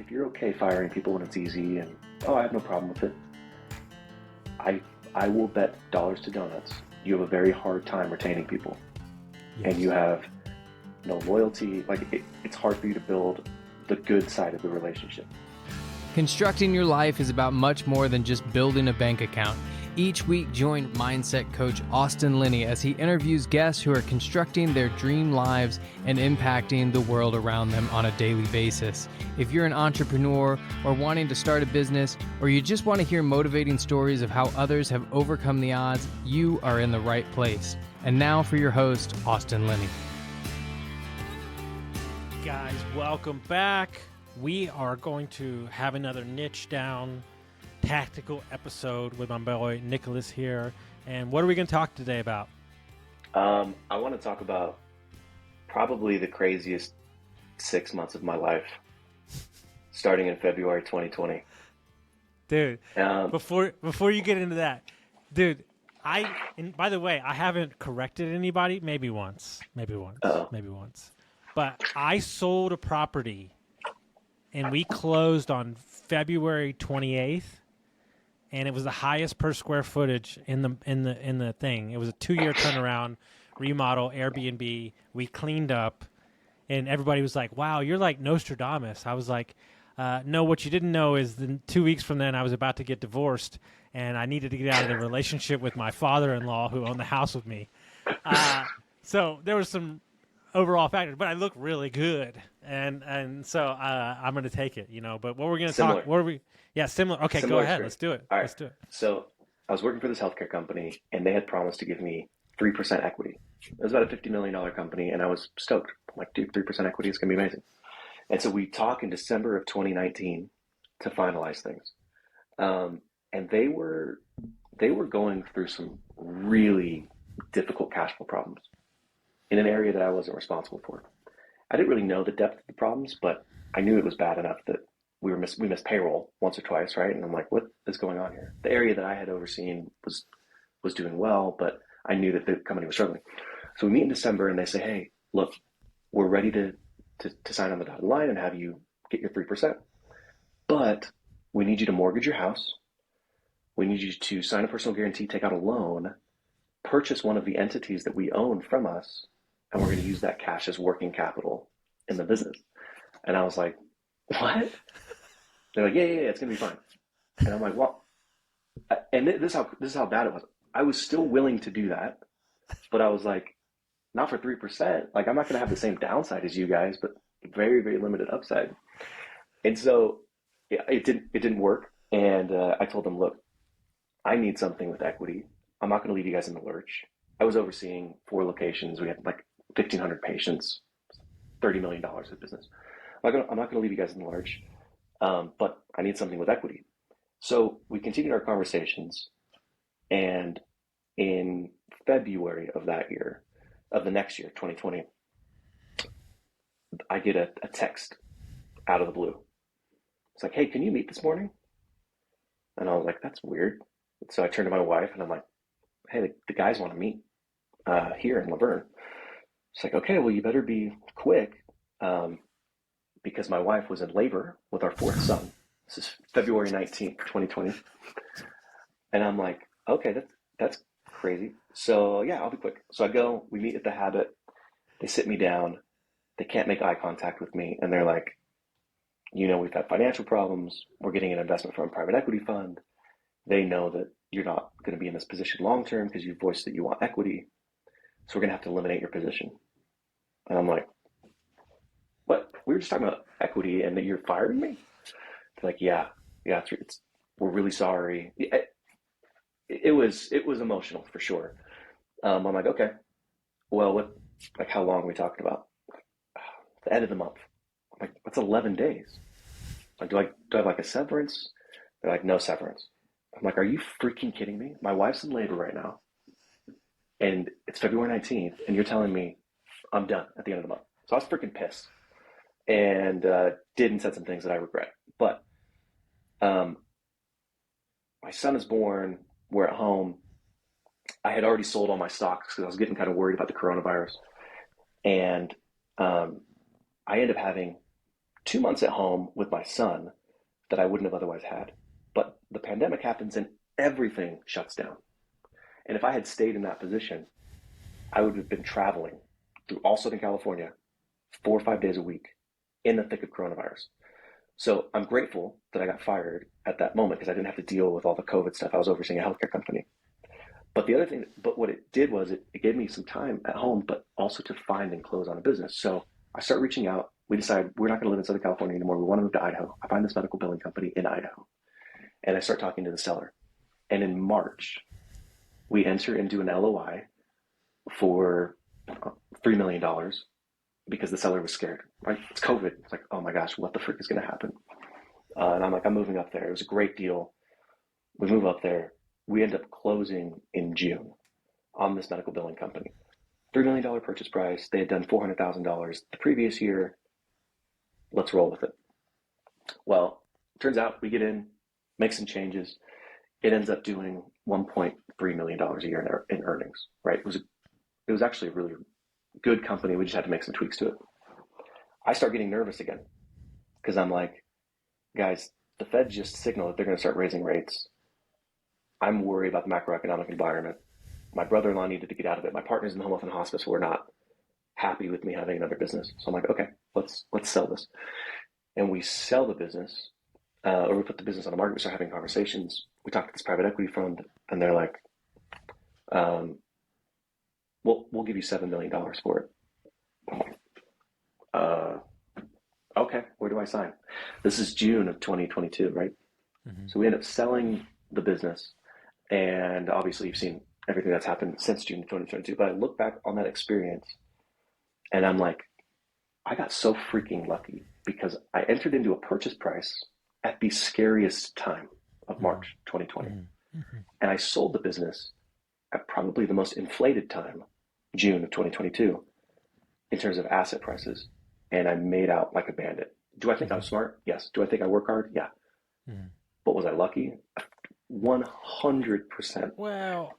if you're okay firing people when it's easy and, oh, I have no problem with it, I will bet dollars to donuts you have a very hard time retaining people. Yes. And you have no loyalty. Like it's hard for you to build the good side of the relationship. Constructing your life is about much more than just building a bank account. Each week, join mindset coach Austin Linney as he interviews guests who are constructing their dream lives and impacting the world around them on a daily basis. If you're an entrepreneur or wanting to start a business, or you just want to hear motivating stories of how others have overcome the odds, you are in the right place. And now for your host, Austin Linney. Guys, welcome back. We are going to have another niche down tactical episode with my boy Nikolas here. And what are we going to talk today about? I want to talk about probably the craziest 6 months of my life, starting in February 2020. Dude, before you get into that, dude, and by the way, I haven't corrected anybody. Maybe once. But I sold a property, and we closed on February 28th. And it was the highest per square footage in the thing. It was a 2-year turnaround, remodel, Airbnb. We cleaned up, and everybody was like, "Wow, you're like Nostradamus." I was like, "No, what you didn't know is 2 weeks from then I was about to get divorced, and I needed to get out of the relationship with my father-in-law who owned the house with me." So there was some overall factors, but I look really good, and so I'm going to take it, But what we're going to talk, what are we? Yeah, similar. Okay, similar go ahead. Experience. Let's do it. All right. Let's do it. So I was working for this healthcare company, and they had promised to give me 3% equity. It was about a $50 million company, and I was stoked. I'm like, dude, 3% equity is going to be amazing. And so we talk in December of 2019 to finalize things. And they were going through some really difficult cash flow problems in an area that I wasn't responsible for. I didn't really know the depth of the problems, but I knew it was bad enough that we missed payroll once or twice, right? And I'm like, what is going on here? The area that I had overseen was doing well, but I knew that the company was struggling. So we meet in December, and they say, hey, look, we're ready to sign on the dotted line and have you get your 3%. But we need you to mortgage your house. We need you to sign a personal guarantee, take out a loan, purchase one of the entities that we own from us, and we're going to use that cash as working capital in the business. And I was like, what? They're like, yeah, it's going to be fine. And I'm like, well, and this is how bad it was. I was still willing to do that, but I was like, not for 3%. Like, I'm not going to have the same downside as you guys, but very, very limited upside. And so yeah, it didn't work. And I told them, look, I need something with equity. I'm not going to leave you guys in the lurch. I was overseeing 4 locations. We had like 1,500 patients, $30 million of business. I'm not going to leave you guys in the lurch, but I need something with equity. So we continued our conversations, and in February of the next year, 2020, I get a text out of the blue. It's like, hey, can you meet this morning? And I was like, that's weird. So I turned to my wife, and I'm like, hey, the guys want to meet here in Laverne. She's like, okay, well, you better be quick, because my wife was in labor with our 4th son. This is February 19th, 2020. And I'm like, okay, that's crazy. So yeah, I'll be quick. So I go, we meet at the Habit. They sit me down. They can't make eye contact with me. And they're like, we've had financial problems. We're getting an investment from a private equity fund. They know that you're not going to be in this position long-term because you voiced that you want equity. So we're going to have to eliminate your position. And I'm like, what? We were just talking about equity and that you're firing me? They're like, yeah, we're really sorry. It was emotional for sure. I'm like, okay, well, how long are we talking about? The end of the month. I'm like, that's 11 days. Like, do I have like a severance? They're like, no severance. I'm like, are you freaking kidding me? My wife's in labor right now, and it's February 19th, and you're telling me I'm done at the end of the month. So I was freaking pissed, and did and said some things that I regret. But my son is born. We're at home. I had already sold all my stocks because I was getting kind of worried about the coronavirus, and I ended up having 2 months at home with my son that I wouldn't have otherwise had. But the pandemic happens and everything shuts down. And if I had stayed in that position, I would have been traveling through all Southern California 4 or 5 days a week in the thick of coronavirus. So I'm grateful that I got fired at that moment because I didn't have to deal with all the COVID stuff. I was overseeing a healthcare company. But the other thing, but what it did was it gave me some time at home, but also to find and close on a business. So I start reaching out. We decide we're not going to live in Southern California anymore. We want to move to Idaho. I find this medical billing company in Idaho. And I start talking to the seller. And in March, we enter into an LOI for $3 million because the seller was scared, right? It's COVID. It's like, oh my gosh, what the frick is going to happen? And I'm like, I'm moving up there. It was a great deal. We move up there. We end up closing in June on this medical billing company. $3 million purchase price. They had done $400,000 the previous year. Let's roll with it. Well, turns out we get in, make some changes. It ends up doing $1.3 million a year in earnings, right? It was actually a really good company. We just had to make some tweaks to it. I start getting nervous again because I'm like, guys, the Fed just signaled that they're going to start raising rates. I'm worried about the macroeconomic environment. My brother-in-law needed to get out of it. My partners in the home health and hospice were not happy with me having another business. So I'm like, okay, let's sell this. And we sell the business, or we put the business on the market. We start having conversations. We talk to this private equity fund, and they're like, we'll give you $7 million for it. I'm like, okay, where do I sign? This is June of 2022, right? Mm-hmm. So we end up selling the business. And obviously you've seen everything that's happened since June of 2022. But I look back on that experience and I'm like, I got so freaking lucky because I entered into a purchase price at the scariest time of March 2020. Mm-hmm. And I sold the business at probably the most inflated time, June of 2022, in terms of asset prices. And I made out like a bandit. Do I think I'm smart? Yes. Do I think I work hard? Yeah. Mm-hmm. But was I lucky? 100%. Well,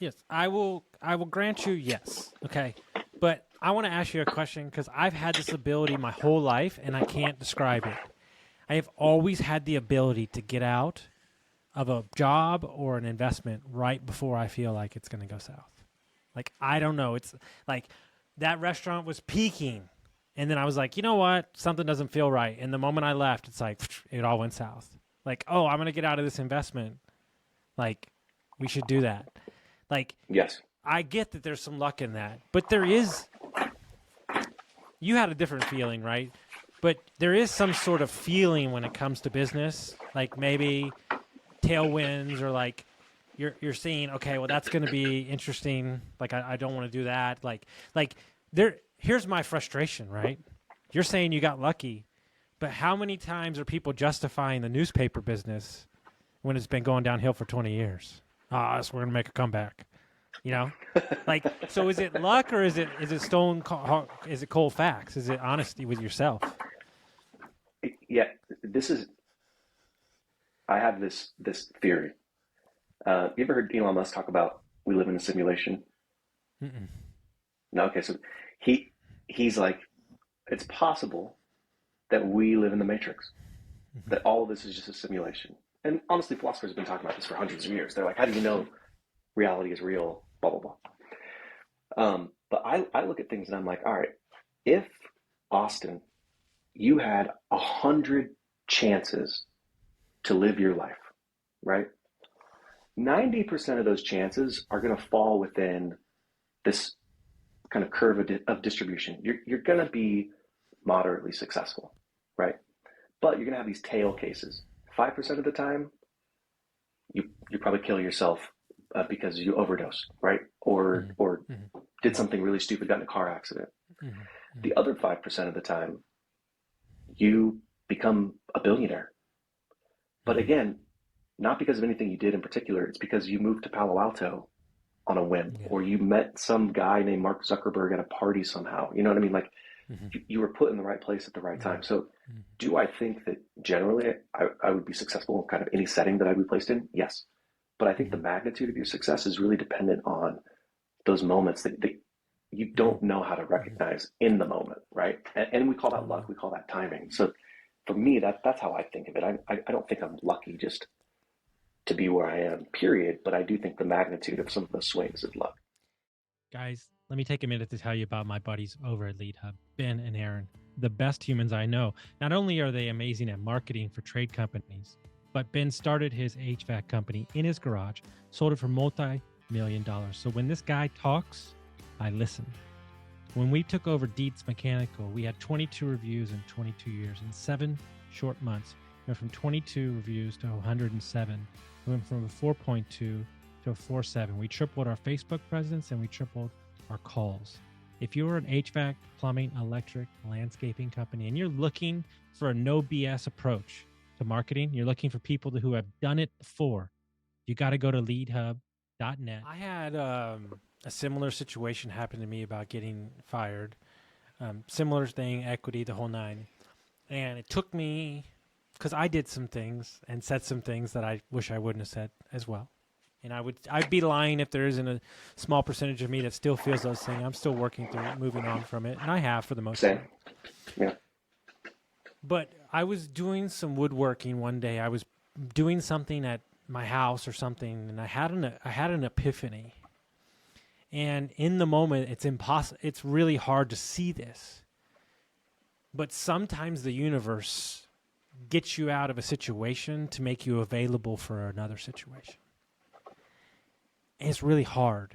yes, I will grant you yes. Okay. But I want to ask you a question because I've had this ability my whole life and I can't describe it. I have always had the ability to get out of a job or an investment right before I feel like it's going to go south. Like, I don't know. It's like that restaurant was peaking. And then I was like, you know what? Something doesn't feel right. And the moment I left, it's like, it all went south. Like, oh, I'm going to get out of this investment. Like, we should do that. Like, yes, I get that there's some luck in that. But there is, you had a different feeling, right? But there is some sort of feeling when it comes to business. Like maybe tailwinds or like you're seeing, okay, well, that's going to be interesting. Like, I don't want to do that. Like here's my frustration, right? You're saying you got lucky. But how many times are people justifying the newspaper business when it's been going downhill for 20 years? So we're going to make a comeback. You know? Like, so is it luck or is it is it cold facts? Is it honesty with yourself? Yeah, I have this theory. You ever heard Elon Musk talk about we live in a simulation? Mm-mm. No, okay, so he's like, it's possible that we live in the Matrix, that all of this is just a simulation. And honestly, philosophers have been talking about this for hundreds of years. They're like, how do you know reality is real, blah, blah, blah. But I look at things and I'm like, all right, if Austin, you had 100 chances to live your life, right? 90% of those chances are going to fall within this kind of curve of distribution. You're going to be moderately successful, right? But you're going to have these tail cases. 5% of the time, you probably kill yourself because you overdosed, right? Or did something really stupid, got in a car accident. Mm-hmm. The other 5% of the time, you become a billionaire. But again, not because of anything you did in particular. It's because you moved to Palo Alto on a whim, or you met some guy named Mark Zuckerberg at a party somehow. You know what I mean? Like, you were put in the right place at the right time. So do I think that generally I would be successful in kind of any setting that I'd be placed in? Yes. But I think the magnitude of your success is really dependent on those moments that you don't know how to recognize in the moment, right? And we call that luck. We call that timing. So for me, that's how I think of it. I don't think I'm lucky just to be where I am, period. But I do think the magnitude of some of those swings is luck. Guys, let me take a minute to tell you about my buddies over at Lead Hub, Ben and Aaron, the best humans I know. Not only are they amazing at marketing for trade companies, but Ben started his HVAC company in his garage, sold it for multi-million dollars. So when this guy talks, I listen. When we took over Deets Mechanical, we had 22 reviews in 22 years. In 7 short months, we went from 22 reviews to 107. We went from a 4.2 to a 4.7. We tripled our Facebook presence and we tripled our calls. If you're an HVAC, plumbing, electric, landscaping company, and you're looking for a no BS approach to marketing, you're looking for people who have done it before, you got to go to leadhub.net. I had a similar situation happen to me about getting fired. Similar thing, equity, the whole nine. And it took me, because I did some things and said some things that I wish I wouldn't have said as well. And I'd be lying if there isn't a small percentage of me that still feels those things. I'm still working through it, moving on from it, and I have for the most part. Yeah. But I was doing some woodworking one day. I was doing something at my house or something, and I had an epiphany. And in the moment, it's impossible. It's really hard to see this. But sometimes the universe gets you out of a situation to make you available for another situation. And it's really hard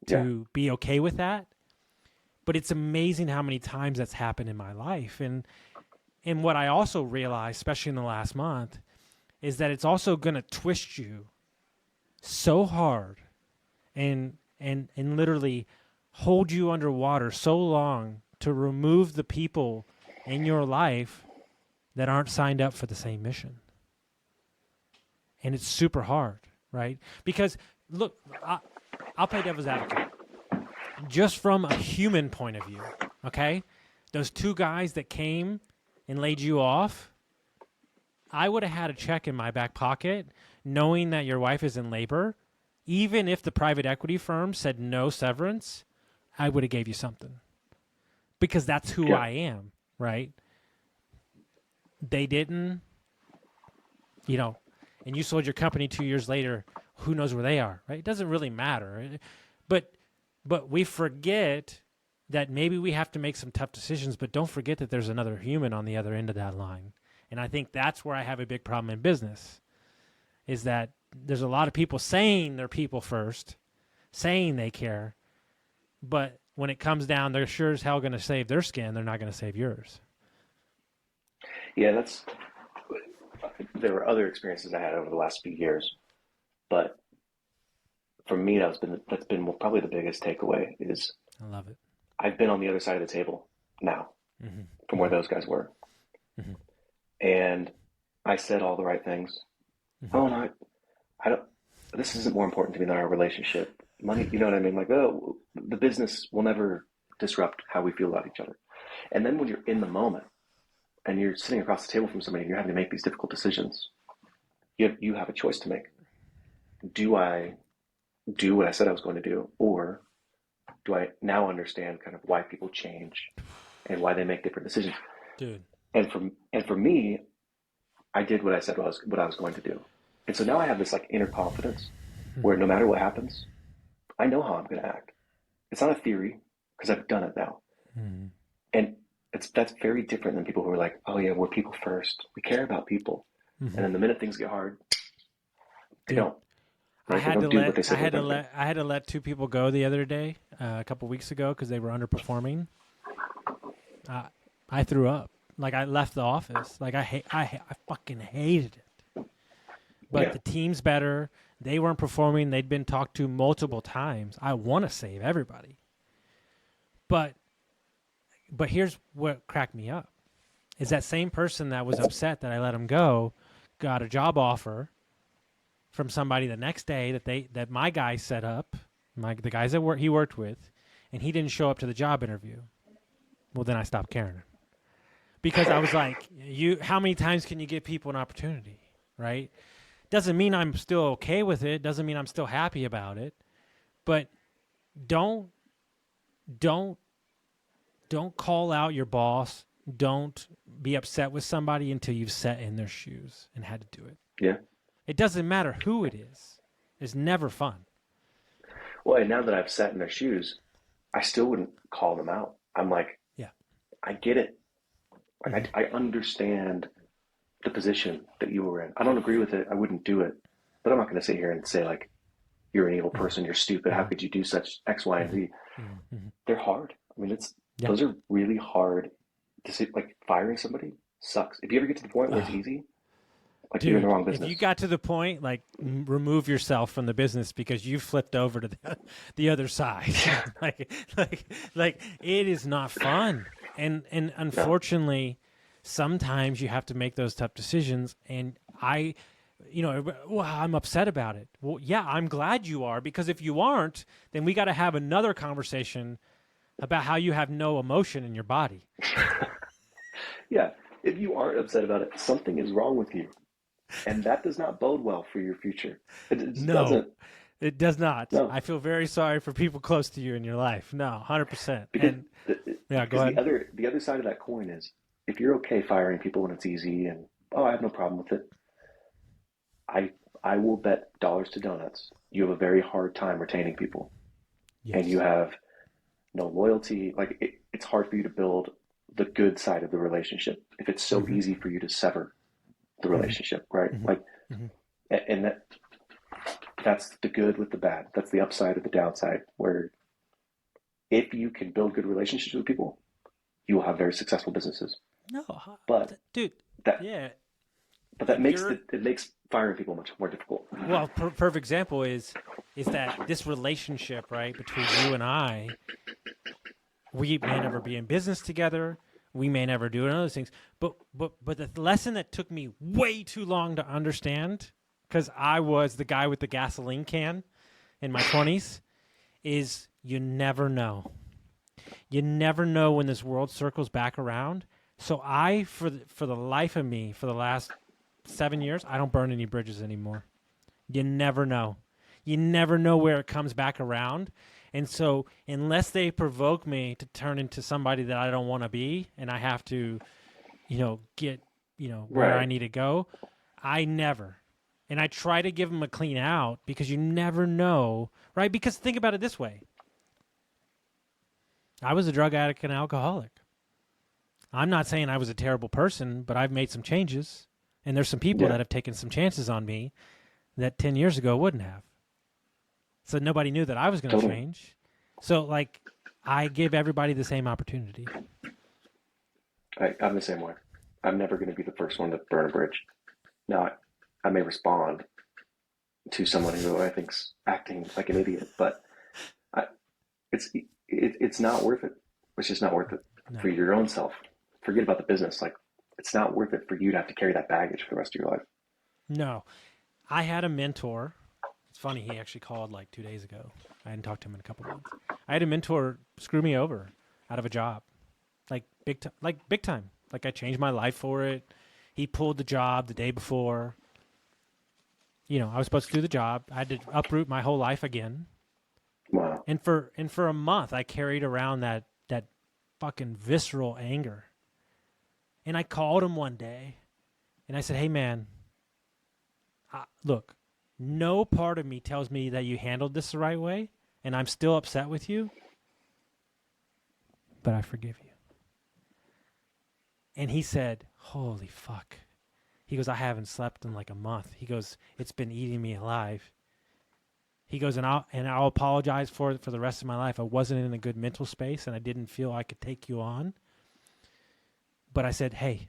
to be okay with that. But it's amazing how many times that's happened in my life. And what I also realized, especially in the last month, is that it's also going to twist you so hard and literally hold you underwater so long to remove the people in your life that aren't signed up for the same mission. And it's super hard, right? Because, look, I'll play devil's advocate. Just from a human point of view, okay? Those 2 guys that came and laid you off, I would have had a check in my back pocket knowing that your wife is in labor. Even if the private equity firm said no severance, I would have gave you something. Because that's who I am, right? They didn't, and you sold your company 2 years later, who knows where they are, right? It doesn't really matter. But we forget that maybe we have to make some tough decisions, but don't forget that there's another human on the other end of that line. And I think that's where I have a big problem in business, is that there's a lot of people saying they're people first, saying they care, but when it comes down, they're sure as hell going to save their skin. They're not going to save yours. Yeah, there were other experiences I had over the last few years, but for me, that's been probably the biggest takeaway is I love it. I've been on the other side of the table now from where those guys were. Mm-hmm. And I said all the right things. Mm-hmm. Oh, no, I don't, this isn't more important to me than our relationship. Money, you know what I mean? Like, oh, the business will never disrupt how we feel about each other. And then when you're in the moment and you're sitting across the table from somebody and you're having to make these difficult decisions, you have a choice to make. Do I do what I said I was going to do, or do I now understand kind of why people change and why they make different decisions? Dude. And for me, I did what I said what I was going to do. And so now I have this like inner confidence where no matter what happens, I know how I'm going to act. It's not a theory because I've done it now. Mm-hmm. And that's very different than people who are like, oh yeah, we're people first. We care about people. Mm-hmm. And then the minute things get hard, they don't. Right? I had to let 2 people go the other day, a couple weeks ago, because they were underperforming. I threw up. Like, I left the office. Like, I fucking hated it. But the team's better. They weren't performing. They'd been talked to multiple times. I want to save everybody. But here's what cracked me up. Is that same person that was upset that I let him go got a job offer from somebody the next day that my guy set up, the guys that he worked with, and he didn't show up to the job interview. Well, then I stopped caring. Because I was like, how many times can you give people an opportunity, right? Doesn't mean I'm still okay with it. Doesn't mean I'm still happy about it. But don't don't call out your boss. Don't be upset with somebody until you've sat in their shoes and had to do it. Yeah. It doesn't matter who it is. It's never fun. Well, and now that I've sat in their shoes, I still wouldn't call them out. I'm like, Yeah. I get it. Like, I understand the position that you were in. I don't agree with it. I wouldn't do it. But I'm not going to sit here and say, like, you're an evil person, you're stupid. How could you do such X, Y, and Z? They're hard. I mean, those are really hard to see. Like, firing somebody sucks. If you ever get to the point where it's easy, like, Dude, you're in the wrong business. if you got to the point, like, remove yourself from the business because you flipped over to the other side. like, it is not fun. And unfortunately, sometimes you have to make those tough decisions. And I'm upset about it. Well, yeah, I'm glad you are, because if you aren't, then we got to have another conversation about how you have no emotion in your body. Yeah. If you aren't upset about it, something is wrong with you. And that does not bode well for your future. It doesn't. It does not. No. I feel very sorry for people close to you in your life. No, 100%. Because go ahead. The other side of that coin is, if you're okay firing people when it's easy and, I have no problem with it, I will bet dollars to donuts you have a very hard time retaining people. Yes. And you have no loyalty. Like, it's hard for you to build the good side of the relationship if it's so easy for you to sever the relationship, right? Like, and that's the good with the bad. That's the upside of the downside, where if you can build good relationships with people, you will have very successful businesses. No, but dude, that makes firing people much more difficult. Well, perfect example is that this relationship, right, between you and I, we may never be in business together. We may never do other things. But the lesson that took me way too long to understand, because I was the guy with the gasoline can in my 20s, is you never know. You never know when this world circles back around. So for the life of me, for the last 7 years, I don't burn any bridges anymore. You never know. You never know where it comes back around. And so unless they provoke me to turn into somebody that I don't want to be, and I have to, get, where I need to go, I never. And I try to give them a clean out, because you never know, right? Because think about it this way. I was a drug addict and alcoholic. I'm not saying I was a terrible person, but I've made some changes. And there's some people that have taken some chances on me that 10 years ago wouldn't have. So nobody knew that I was going to change. So, like, I give everybody the same opportunity. I'm the same way. I'm never going to be the first one to burn a bridge. Now, I may respond to someone who I think's acting like an idiot, but it's not worth it. It's just not worth it for your own self. Forget about the business. Like, it's not worth it for you to have to carry that baggage for the rest of your life. No. I had a mentor. It's funny, he actually called like 2 days ago. I hadn't talked to him in a couple months. I had a mentor screw me over out of a job. Like big time. Like, I changed my life for it. He pulled the job the day before. I was supposed to do the job. I had to uproot my whole life again. Wow. And for a month I carried around that fucking visceral anger. And I called him one day and I said, "Hey man, look, no part of me tells me that you handled this the right way, and I'm still upset with you, but I forgive you." And he said, "Holy fuck." He goes, "I haven't slept in like a month." He goes, "It's been eating me alive." He goes, and I'll apologize for it for the rest of my life. I wasn't in a good mental space, and I didn't feel I could take you on. But I said, "Hey,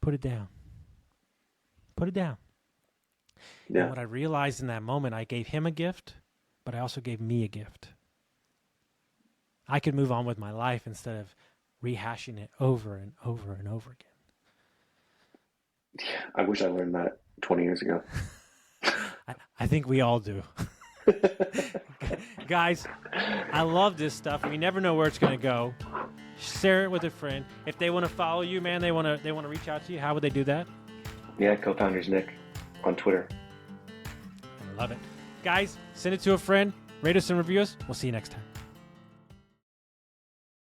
put it down. Put it down." Yeah. And what I realized in that moment, I gave him a gift, but I also gave me a gift. I could move on with my life instead of rehashing it over and over and over again. Yeah, I wish I learned that 20 years ago. I think we all do. Guys, I love this stuff. We never know where it's going to go. Share it with a friend. If they want to follow you, man, they want to reach out to you, how would they do that? Yeah, co-founders Nick on Twitter. I love it. Guys, send it to a friend. Rate us and review us. We'll see you next time.